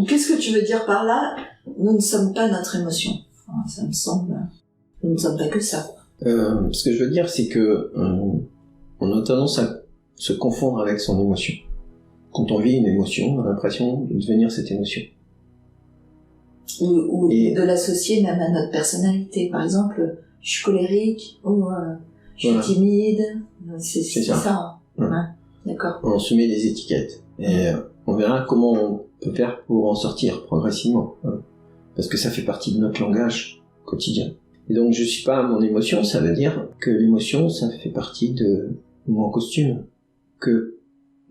Qu'est-ce que tu veux dire par là ? Nous ne sommes pas notre émotion. Enfin, ça me semble... Nous ne sommes pas que ça. Ce que je veux dire, c'est que on a tendance à se confondre avec son émotion. Quand on vit une émotion, on a l'impression de devenir cette émotion. Ou de l'associer même à notre personnalité. Par exemple, je suis colérique, ou je suis timide. C'est ça. Hein. Ouais. D'accord. On se met des étiquettes. Et on verra comment on peut faire pour en sortir progressivement. Hein. Parce que ça fait partie de notre langage quotidien. Et donc, je suis pas mon émotion, ça veut dire que l'émotion, ça fait partie de mon costume. Que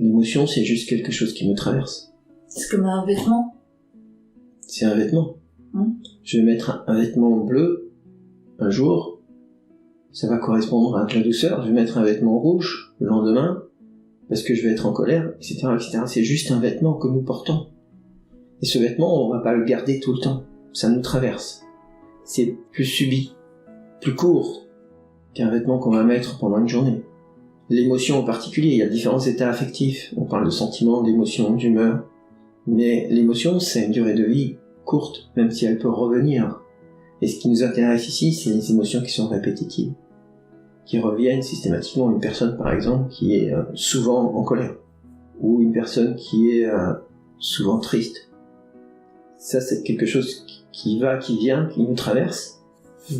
l'émotion, c'est juste quelque chose qui me traverse. C'est comme un vêtement. C'est un vêtement. Je vais mettre un vêtement bleu un jour, ça va correspondre à de la douceur. Je vais mettre un vêtement rouge le lendemain, parce que je vais être en colère, etc., etc. C'est juste un vêtement que nous portons. Et ce vêtement, on va pas le garder tout le temps. Ça nous traverse. C'est plus subi, plus court qu'un vêtement qu'on va mettre pendant une journée. L'émotion en particulier, il y a différents états affectifs. On parle de sentiments, d'émotions, d'humeur. Mais l'émotion, c'est une durée de vie courte, même si elle peut revenir. Et ce qui nous intéresse ici, c'est les émotions qui sont répétitives, qui reviennent systématiquement. Une personne, par exemple, qui est souvent en colère, ou une personne qui est souvent triste. Ça, c'est quelque chose qui va, qui vient, qui nous traverse,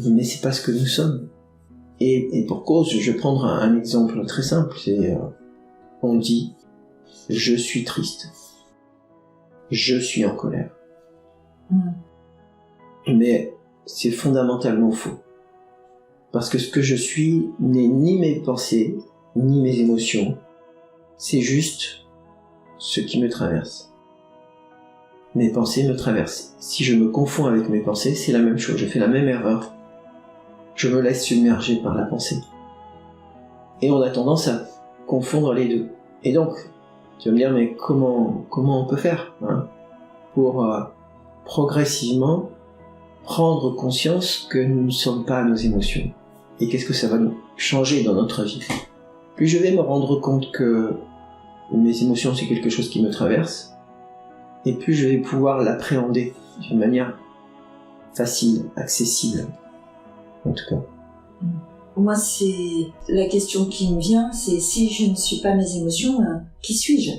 mais c'est pas ce que nous sommes. Et pour cause, je vais prendre un exemple très simple, c'est on dit « je suis triste »,« je suis en colère ». Mais c'est fondamentalement faux. Parce que ce que je suis n'est ni mes pensées, ni mes émotions, c'est juste ce qui me traverse. Mes pensées me traversent. Si je me confonds avec mes pensées, c'est la même chose, je fais la même erreur. Je me laisse submerger par la pensée. Et on a tendance à confondre les deux. Et donc, tu vas me dire, mais comment on peut faire pour progressivement prendre conscience que nous ne sommes pas nos émotions. Et qu'est-ce que ça va nous changer dans notre vie ? Plus je vais me rendre compte que mes émotions, c'est quelque chose qui me traverse, et plus je vais pouvoir l'appréhender d'une manière facile, accessible, en tout cas. Moi, c'est la question qui me vient, c'est si je ne suis pas mes émotions, qui suis-je ?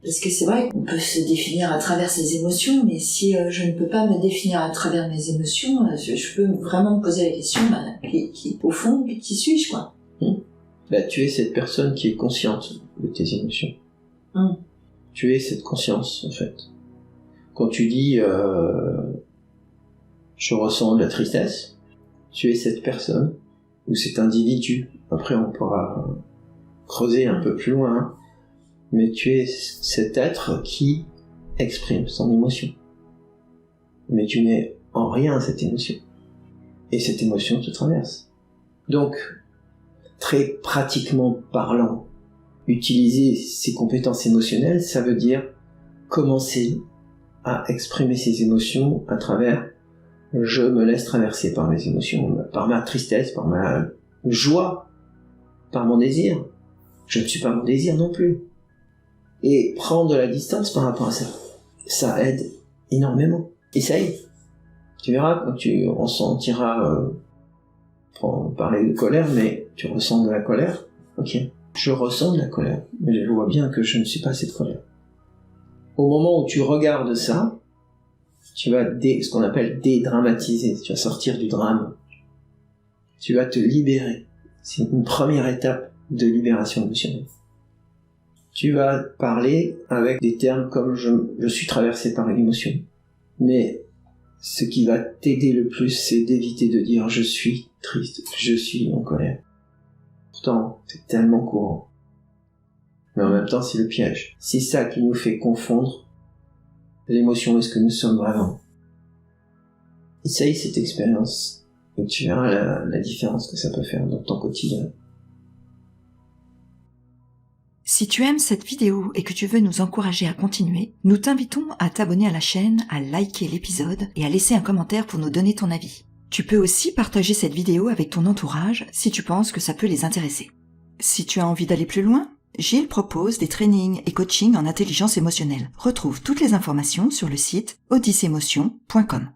Parce que c'est vrai qu'on peut se définir à travers ses émotions, mais si je ne peux pas me définir à travers mes émotions, je peux vraiment me poser la question, au fond, qui suis-je, quoi ? Tu es cette personne qui est consciente de tes émotions. Tu es cette conscience, en fait. Quand tu dis je ressens de la tristesse, tu es cette personne ou cet individu. Après, on pourra creuser un peu plus loin, mais tu es cet être qui exprime son émotion. Mais tu n'es en rien cette émotion. Et cette émotion te traverse. Donc, très pratiquement parlant, utiliser ses compétences émotionnelles, ça veut dire commencer à exprimer ses émotions à travers je me laisse traverser par mes émotions, par ma tristesse, par ma joie, par mon désir. Je ne suis pas mon désir non plus. Et prendre de la distance par rapport à ça, ça aide énormément. Essaye. Tu verras, quand on sentira, pour parler de colère, mais tu ressens de la colère. Ok. Je ressens de la colère, mais je vois bien que je ne suis pas cette colère. Au moment où tu regardes ça, tu vas ce qu'on appelle dédramatiser, tu vas sortir du drame. Tu vas te libérer. C'est une première étape de libération émotionnelle. Tu vas parler avec des termes comme je suis traversé par l'émotion. Mais ce qui va t'aider le plus, c'est d'éviter de dire je suis triste, je suis en colère. Pourtant, c'est tellement courant. Mais en même temps, c'est le piège. C'est ça qui nous fait confondre l'émotion et ce que nous sommes vraiment. Essaye cette expérience et tu verras la différence que ça peut faire dans ton quotidien. Si tu aimes cette vidéo et que tu veux nous encourager à continuer, nous t'invitons à t'abonner à la chaîne, à liker l'épisode et à laisser un commentaire pour nous donner ton avis. Tu peux aussi partager cette vidéo avec ton entourage si tu penses que ça peut les intéresser. Si tu as envie d'aller plus loin, Gilles propose des trainings et coachings en intelligence émotionnelle. Retrouve toutes les informations sur le site odyssemotion.com.